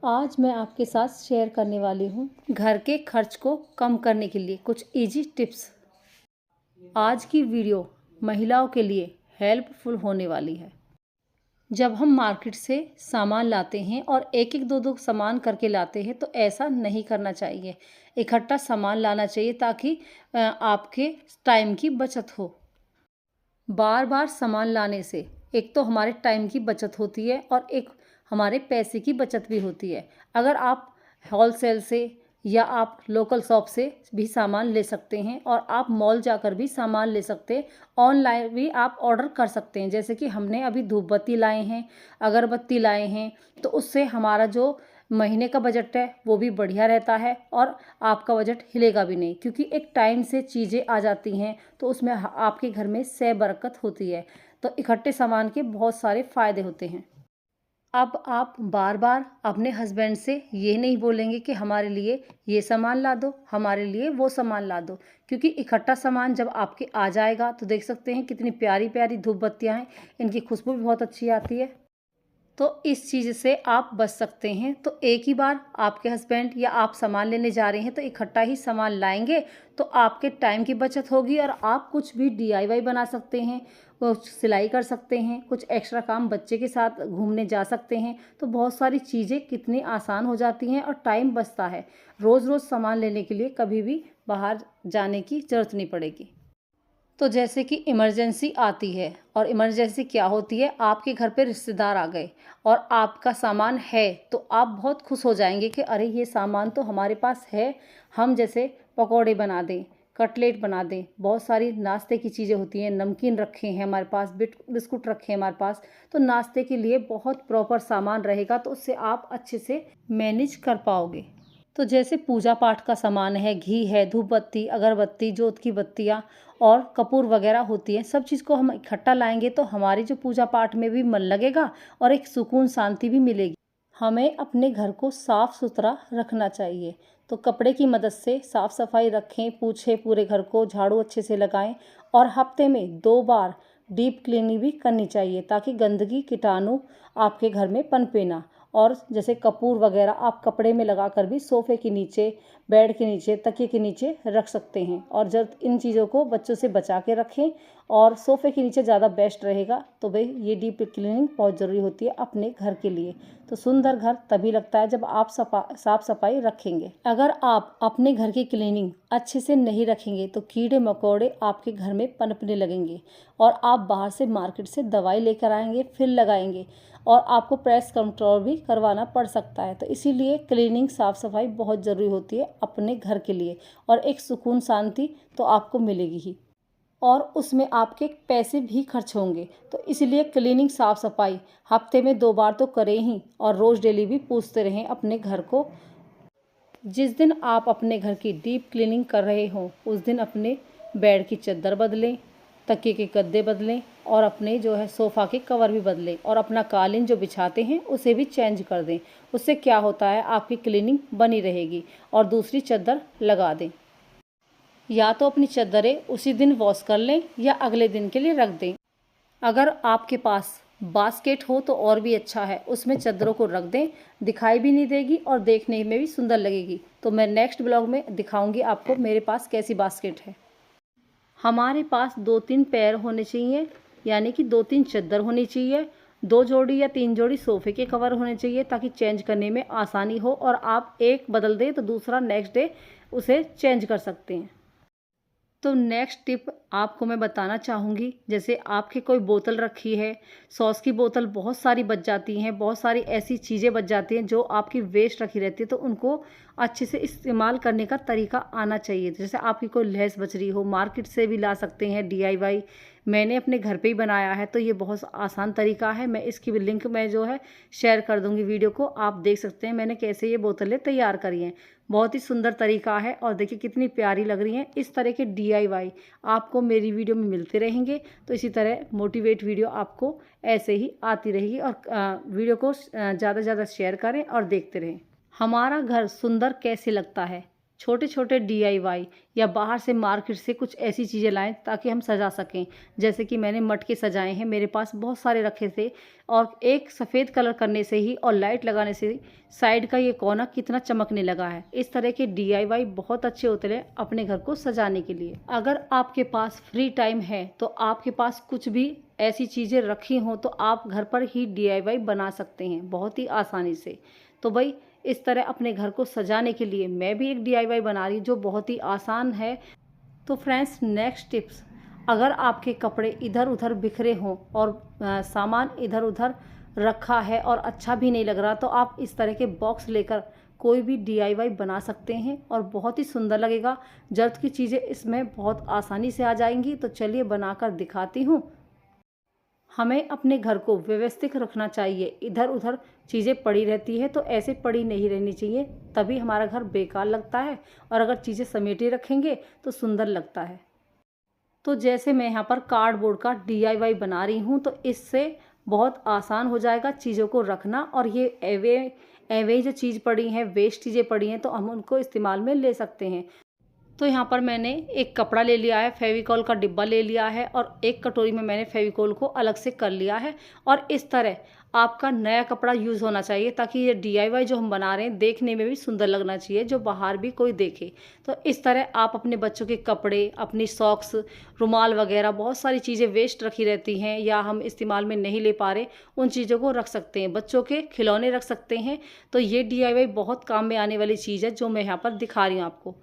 आज मैं आपके साथ शेयर करने वाली हूँ घर के खर्च को कम करने के लिए कुछ इजी टिप्स। आज की वीडियो महिलाओं के लिए हेल्पफुल होने वाली है। जब हम मार्केट से सामान लाते हैं और एक एक दो दो सामान करके लाते हैं तो ऐसा नहीं करना चाहिए। इकट्ठा सामान लाना चाहिए ताकि आपके टाइम की बचत हो। बार बार सामान लाने से एक तो हमारे टाइम की बचत होती है और एक हमारे पैसे की बचत भी होती है। अगर आप होलसेल से या आप लोकल शॉप से भी सामान ले सकते हैं और आप मॉल जाकर भी सामान ले सकते हैं। ऑनलाइन भी आप ऑर्डर कर सकते हैं, जैसे कि हमने अभी धूप बत्ती लाए हैं, अगरबत्ती लाए हैं, तो उससे हमारा जो महीने का बजट है वो भी बढ़िया रहता है और आपका बजट हिलेगा भी नहीं, क्योंकि एक टाइम से चीज़ें आ जाती हैं तो उसमें आपके घर में सह बरकत होती है। तो इकट्ठे सामान के बहुत सारे फ़ायदे होते हैं। अब आप बार बार अपने हस्बैंड से ये नहीं बोलेंगे कि हमारे लिए ये सामान ला दो, हमारे लिए वो सामान ला दो, क्योंकि इकट्ठा सामान जब आपके आ जाएगा तो देख सकते हैं कितनी प्यारी प्यारी धूप बत्तियाँ हैं, इनकी खुशबू भी बहुत अच्छी आती है। तो इस चीज़ से आप बच सकते हैं। तो एक ही बार आपके हस्बैंड या आप सामान लेने जा रहे हैं तो इकट्ठा ही सामान लाएंगे तो आपके टाइम की बचत होगी और आप कुछ भी डीआईवाई बना सकते हैं, कुछ सिलाई कर सकते हैं, कुछ एक्स्ट्रा काम बच्चे के साथ घूमने जा सकते हैं। तो बहुत सारी चीज़ें कितनी आसान हो जाती हैं और टाइम बचता है। रोज़ रोज़ सामान लेने के लिए कभी भी बाहर जाने की ज़रूरत नहीं पड़ेगी। तो जैसे कि इमरजेंसी आती है, और इमरजेंसी क्या होती है, आपके घर पे रिश्तेदार आ गए और आपका सामान है तो आप बहुत खुश हो जाएंगे कि अरे ये सामान तो हमारे पास है। हम जैसे पकौड़े बना दें, कटलेट बना दें, बहुत सारी नाश्ते की चीज़ें होती हैं, नमकीन रखे हैं हमारे पास, बिस्कुट रखे हैं हमारे पास, तो नाश्ते के लिए बहुत प्रॉपर सामान रहेगा तो उससे आप अच्छे से मैनेज कर पाओगे। तो जैसे पूजा पाठ का सामान है, घी है, धूप बत्ती, अगरबत्ती, जोत की बत्तियाँ और कपूर वगैरह होती है, सब चीज़ को हम इकट्ठा लाएंगे तो हमारी जो पूजा पाठ में भी मन लगेगा और एक सुकून शांति भी मिलेगी। हमें अपने घर को साफ़ सुथरा रखना चाहिए, तो कपड़े की मदद से साफ़ सफाई रखें, पूछें पूरे घर को, झाड़ू अच्छे से लगाएं और हफ्ते में 2 बार डीप क्लीनिंग भी करनी चाहिए ताकि गंदगी कीटाणु आपके घर में पनपे ना। और जैसे कपूर वगैरह आप कपड़े में लगाकर भी सोफ़े के नीचे, बेड के नीचे, तकिए के नीचे रख सकते हैं। और जब इन चीज़ों को बच्चों से बचा के रखें और सोफ़े के नीचे ज़्यादा बेस्ट रहेगा। तो भाई ये डीप क्लीनिंग बहुत ज़रूरी होती है अपने घर के लिए। तो सुंदर घर तभी लगता है जब आप साफ़ सफाई रखेंगे। अगर आप अपने घर की क्लीनिंग अच्छे से नहीं रखेंगे तो कीड़े मकोड़े आपके घर में पनपने लगेंगे और आप बाहर से मार्केट से दवाई लेकर आएंगे, फिर लगाएंगे और आपको पेस्ट कंट्रोल भी करवाना पड़ सकता है। तो इसीलिए क्लीनिंग, साफ़ सफाई बहुत ज़रूरी होती है अपने घर के लिए और एक सुकून शांति तो आपको मिलेगी ही और उसमें आपके पैसे भी खर्च होंगे। तो इसलिए क्लीनिंग, साफ़ सफाई हफ्ते में 2 बार तो करें ही और रोज़ डेली भी पूछते रहें अपने घर को। जिस दिन आप अपने घर की डीप क्लीनिंग कर रहे हों उस दिन अपने बेड की चादर बदलें, तकिए के गद्दे बदलें और अपने जो है सोफ़ा के कवर भी बदलें और अपना कालीन जो बिछाते हैं उसे भी चेंज कर दें। उससे क्या होता है, आपकी क्लीनिंग बनी रहेगी और दूसरी चादर लगा दें। या तो अपनी चादरें उसी दिन वॉश कर लें या अगले दिन के लिए रख दें। अगर आपके पास बास्केट हो तो और भी अच्छा है, उसमें चादरों को रख दें, दिखाई भी नहीं देगी और देखने में भी सुंदर लगेगी। तो मैं नेक्स्ट ब्लॉग में दिखाऊंगी आपको मेरे पास कैसी बास्केट है। हमारे पास 2-3 पैर होने चाहिए, यानी कि 2-3 चादर होनी चाहिए, 2 जोड़ी या 3 जोड़ी सोफ़े के कवर होने चाहिए ताकि चेंज करने में आसानी हो और आप एक बदल दें तो दूसरा नेक्स्ट डे उसे चेंज कर सकते हैं। तो नेक्स्ट टिप आपको मैं बताना चाहूँगी, जैसे आपकी कोई बोतल रखी है, सॉस की बोतल बहुत सारी बच जाती हैं, बहुत सारी ऐसी चीज़ें बच जाती हैं जो आपकी वेस्ट रखी रहती है, तो उनको अच्छे से इस्तेमाल करने का तरीका आना चाहिए। जैसे आपकी कोई लेस बच रही हो, मार्केट से भी ला सकते हैं डीआईवाई। मैंने अपने घर पे ही बनाया है तो ये बहुत आसान तरीका है। मैं इसकी भी लिंक मैं जो है शेयर कर दूँगी वीडियो को, आप देख सकते हैं मैंने कैसे ये बोतलें तैयार करी हैं। बहुत ही सुंदर तरीका है और देखिए कितनी प्यारी लग रही हैं। इस तरह के डीआईवाई आपको मेरी वीडियो में मिलते रहेंगे। तो इसी तरह मोटिवेट वीडियो आपको ऐसे ही आती रहेगी और वीडियो को ज़्यादा से ज़्यादा शेयर करें और देखते रहें। हमारा घर सुंदर कैसे लगता है छोटे छोटे DIY या बाहर से मार्केट से कुछ ऐसी चीज़ें लाएं ताकि हम सजा सकें। जैसे कि मैंने मटके सजाए हैं, मेरे पास बहुत सारे रखे थे और एक सफ़ेद कलर करने से ही और लाइट लगाने से ही साइड का ये कोना कितना चमकने लगा है। इस तरह के DIY बहुत अच्छे होते हैं अपने घर को सजाने के लिए। अगर आपके पास फ्री टाइम है तो आपके पास कुछ भी ऐसी चीज़ें रखी हों तो आप घर पर ही DIY बना सकते हैं बहुत ही आसानी से। तो भाई इस तरह अपने घर को सजाने के लिए मैं भी एक DIY बना रही हूँ जो बहुत ही आसान है। तो फ्रेंड्स, नेक्स्ट टिप्स, अगर आपके कपड़े इधर उधर बिखरे हों और सामान इधर उधर रखा है और अच्छा भी नहीं लग रहा, तो आप इस तरह के बॉक्स लेकर कोई भी DIY बना सकते हैं और बहुत ही सुंदर लगेगा। ज़रूरत की चीज़ें इसमें बहुत आसानी से आ जाएंगी। तो चलिए बनाकर दिखाती हूँ। हमें अपने घर को व्यवस्थित रखना चाहिए। इधर उधर चीज़ें पड़ी रहती है तो ऐसे पड़ी नहीं रहनी चाहिए, तभी हमारा घर बेकार लगता है। और अगर चीज़ें समेटे रखेंगे तो सुंदर लगता है। तो जैसे मैं यहाँ पर कार्डबोर्ड का DIY बना रही हूँ, तो इससे बहुत आसान हो जाएगा चीज़ों को रखना। और ये एवे जो चीज़ पड़ी हैं, वेस्ट चीज़ें पड़ी हैं, तो हम उनको इस्तेमाल में ले सकते हैं। तो यहाँ पर मैंने एक कपड़ा ले लिया है, फेविकॉल का डिब्बा ले लिया है और एक कटोरी में मैंने फेविकॉल को अलग से कर लिया है। और इस तरह आपका नया कपड़ा यूज़ होना चाहिए ताकि ये DIY जो हम बना रहे हैं देखने में भी सुंदर लगना चाहिए, जो बाहर भी कोई देखे। तो इस तरह आप अपने बच्चों के कपड़े, अपनी सॉक्स, रुमाल वगैरह बहुत सारी चीज़ें वेस्ट रखी रहती हैं या हम इस्तेमाल में नहीं ले पा रहे, उन चीज़ों को रख सकते हैं। बच्चों के खिलौने रख सकते हैं। तो ये DIY बहुत काम में आने वाली चीज़ है जो मैं यहाँ पर दिखा रही हूँ आपको।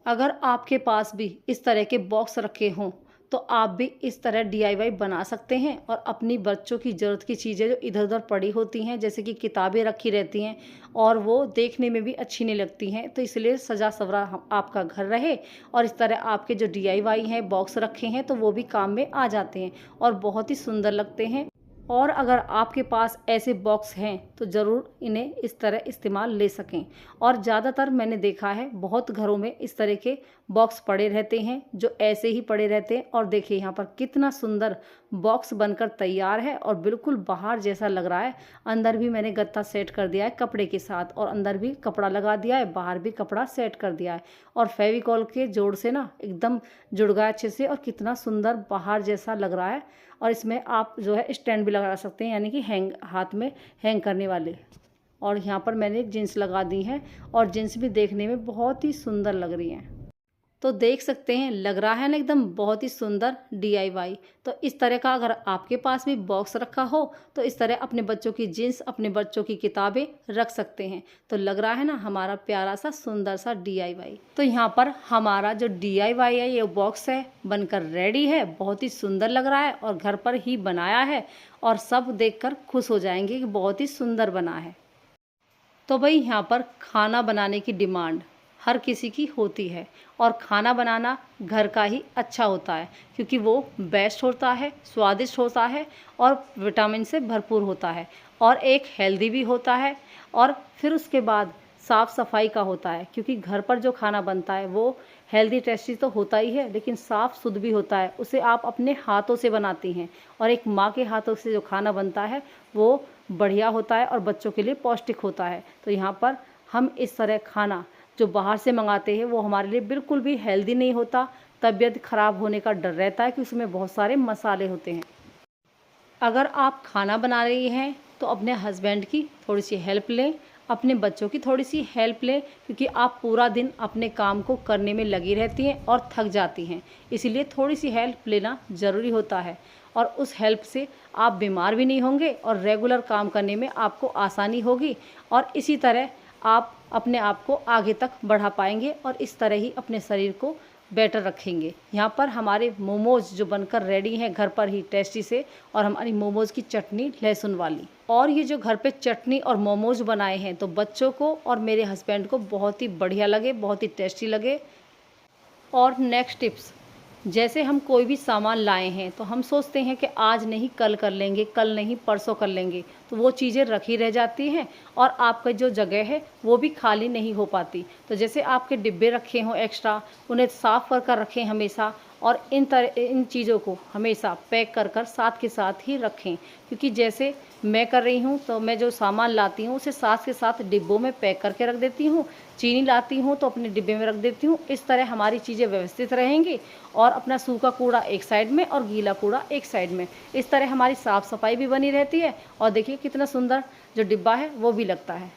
अगर आपके पास भी इस तरह के बॉक्स रखे हों तो आप भी इस तरह DIY बना सकते हैं और अपनी बच्चों की ज़रूरत की चीज़ें जो इधर उधर पड़ी होती हैं, जैसे कि किताबें रखी रहती हैं और वो देखने में भी अच्छी नहीं लगती हैं, तो इसलिए सजा सवरा आपका घर रहे और इस तरह आपके जो DIY हैं, बॉक्स रखे हैं, तो वो भी काम में आ जाते हैं और बहुत ही सुंदर लगते हैं। और अगर आपके पास ऐसे बॉक्स हैं तो ज़रूर इन्हें इस तरह इस्तेमाल ले सकें। और ज़्यादातर मैंने देखा है बहुत घरों में इस तरह के बॉक्स पड़े रहते हैं जो ऐसे ही पड़े रहते हैं। और देखिए यहाँ पर कितना सुंदर बॉक्स बनकर तैयार है और बिल्कुल बाहर जैसा लग रहा है। अंदर भी मैंने गत्ता सेट कर दिया है कपड़े के साथ और अंदर भी कपड़ा लगा दिया है, बाहर भी कपड़ा सेट कर दिया है और फेविकॉल के जोड़ से ना एकदम जुड़ गया अच्छे से और कितना सुंदर बाहर जैसा लग रहा है। और इसमें आप जो है स्टैंड भी लगा सकते हैं, यानी कि हाथ में हैंग करने वाले। और यहाँ पर मैंने जीन्स लगा दी हैं और जीन्स भी देखने में बहुत ही सुंदर लग रही हैं। तो देख सकते हैं, लग रहा है ना एकदम बहुत ही सुंदर DIY। तो इस तरह का अगर आपके पास भी बॉक्स रखा हो तो इस तरह अपने बच्चों की जीन्स, अपने बच्चों की किताबें रख सकते हैं। तो लग रहा है ना हमारा प्यारा सा सुंदर सा DIY। तो यहाँ पर हमारा जो DIY है, ये बॉक्स है, बनकर रेडी है। बहुत ही सुंदर लग रहा है और घर पर ही बनाया है और सब देखकर खुश हो जाएंगे कि बहुत ही सुंदर बना है। तो भाई यहाँ पर खाना बनाने की डिमांड हर किसी की होती है और खाना बनाना घर का ही अच्छा होता है क्योंकि वो बेस्ट होता है, स्वादिष्ट होता है और विटामिन से भरपूर होता है और एक हेल्दी भी होता है। और फिर उसके बाद साफ़ सफाई का होता है क्योंकि घर पर जो खाना बनता है वो हेल्दी टेस्टी तो होता ही है लेकिन साफ़ शुद्ध भी होता है। उसे आप अपने हाथों से बनाती हैं और एक माँ के हाथों से जो खाना बनता है वो बढ़िया होता है और बच्चों के लिए पौष्टिक होता है। तो यहाँ पर हम इस तरह खाना जो बाहर से मंगाते हैं वो हमारे लिए बिल्कुल भी हेल्दी नहीं होता। तबीयत ख़राब होने का डर रहता है कि उसमें बहुत सारे मसाले होते हैं। अगर आप खाना बना रही हैं तो अपने हस्बैंड की थोड़ी सी हेल्प लें, अपने बच्चों की थोड़ी सी हेल्प लें क्योंकि आप पूरा दिन अपने काम को करने में लगी रहती हैं और थक जाती हैं, इसीलिए थोड़ी सी हेल्प लेना ज़रूरी होता है। और उस हेल्प से आप बीमार भी नहीं होंगे और रेगुलर काम करने में आपको आसानी होगी और इसी तरह आप अपने आप को आगे तक बढ़ा पाएंगे और इस तरह ही अपने शरीर को बेटर रखेंगे। यहाँ पर हमारे मोमोज़ जो बनकर रेडी हैं घर पर ही टेस्टी से, और हमारी मोमोज़ की चटनी लहसुन वाली। और ये जो घर पे चटनी और मोमोज़ बनाए हैं तो बच्चों को और मेरे हस्बैंड को बहुत ही बढ़िया लगे, बहुत ही टेस्टी लगे। और नेक्स्ट टिप्स, जैसे हम कोई भी सामान लाए हैं तो हम सोचते हैं कि आज नहीं कल कर लेंगे, कल नहीं परसों कर लेंगे, तो वो चीज़ें रखी रह जाती हैं और आपका जो जगह है वो भी खाली नहीं हो पाती। तो जैसे आपके डिब्बे रखे हों एक्स्ट्रा, उन्हें साफ़ कर कर रखें हमेशा और इन चीज़ों को हमेशा पैक कर कर साथ के साथ ही रखें, क्योंकि जैसे मैं कर रही हूँ तो मैं जो सामान लाती हूँ उसे साथ के साथ डिब्बों में पैक करके रख देती हूँ। चीनी लाती हूँ तो अपने डिब्बे में रख देती हूँ। इस तरह हमारी चीज़ें व्यवस्थित रहेंगी और अपना सूखा कूड़ा एक साइड में और गीला कूड़ा एक साइड में। इस तरह हमारी साफ़ सफाई भी बनी रहती है और देखिए कितना सुंदर जो डिब्बा है वो भी लगता है।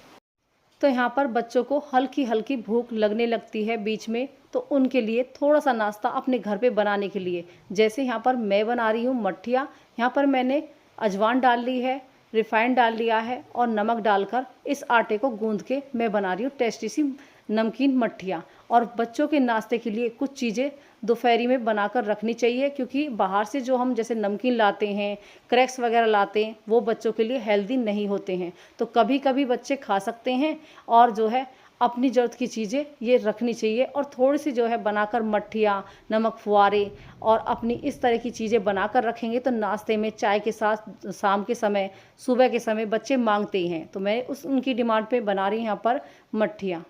तो यहाँ पर बच्चों को हल्की हल्की भूख लगने लगती है बीच में, तो उनके लिए थोड़ा सा नाश्ता अपने घर पे बनाने के लिए, जैसे यहाँ पर मैं बना रही हूँ मट्ठिया। यहाँ पर मैंने अजवाइन डाल ली है, रिफाइंड डाल लिया है और नमक डालकर इस आटे को गूंद के मैं बना रही हूँ टेस्टी सी नमकीन मट्ठिया। और बच्चों के नाश्ते के लिए कुछ चीज़ें दोपहरी में बनाकर रखनी चाहिए, क्योंकि बाहर से जो हम जैसे नमकीन लाते हैं, क्रैक्स वगैरह लाते हैं, वो बच्चों के लिए हेल्दी नहीं होते हैं। तो कभी कभी बच्चे खा सकते हैं और जो है अपनी ज़रूरत की चीज़ें ये रखनी चाहिए। और थोड़ी सी जो है बनाकर मट्ठिया, नमक फुआरे और अपनी इस तरह की चीज़ें बनाकर रखेंगे तो नाश्ते में चाय के साथ शाम के समय, सुबह के समय बच्चे मांगते ही हैं। तो मैं उनकी डिमांड पे बना रही हूँ यहाँ पर मट्ठिया।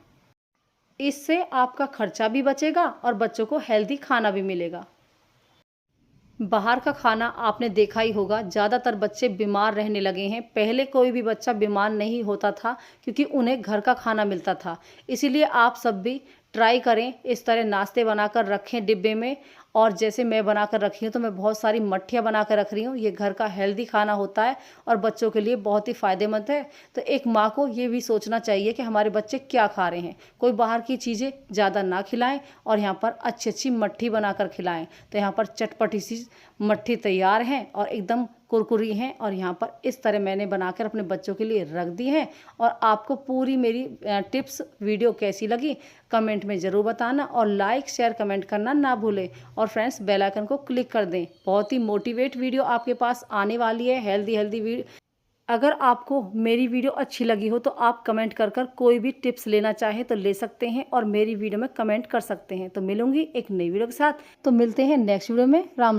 इससे आपका खर्चा भी बचेगा और बच्चों को हेल्दी खाना भी मिलेगा। बाहर का खाना आपने देखा ही होगा, ज़्यादातर बच्चे बीमार रहने लगे हैं। पहले कोई भी बच्चा बीमार नहीं होता था क्योंकि उन्हें घर का खाना मिलता था। इसीलिए आप सब भी ट्राई करें, इस तरह नाश्ते बनाकर रखें डिब्बे में। और जैसे मैं बनाकर रखी हूँ तो मैं बहुत सारी मट्ठियाँ बना कर रख रही हूँ। ये घर का हेल्दी खाना होता है और बच्चों के लिए बहुत ही फ़ायदेमंद है। तो एक माँ को ये भी सोचना चाहिए कि हमारे बच्चे क्या खा रहे हैं, कोई बाहर की चीज़ें ज़्यादा ना खिलाएं और यहाँ पर अच्छी अच्छी मट्ठी बनाकर खिलाएं। तो यहाँ पर चटपटी सी मट्ठी तैयार हैं और एकदम कुरकुरी हैं। और यहाँ पर इस तरह मैंने बनाकर अपने बच्चों के लिए रख दी हैं। और आपको पूरी मेरी टिप्स वीडियो कैसी लगी कमेंट में ज़रूर बताना और लाइक शेयर कमेंट करना ना भूलें। और फ्रेंड्स बेल आइकन को क्लिक कर दें। बहुत ही मोटिवेट वीडियो आपके पास आने वाली है, हेल्दी वीडियो। अगर आपको मेरी वीडियो अच्छी लगी हो तो आप कमेंट कर कर कोई भी टिप्स लेना चाहें तो ले सकते हैं और मेरी वीडियो में कमेंट कर सकते हैं। तो मिलूंगी एक नई वीडियो के साथ। तो मिलते हैं नेक्स्ट वीडियो में। राम।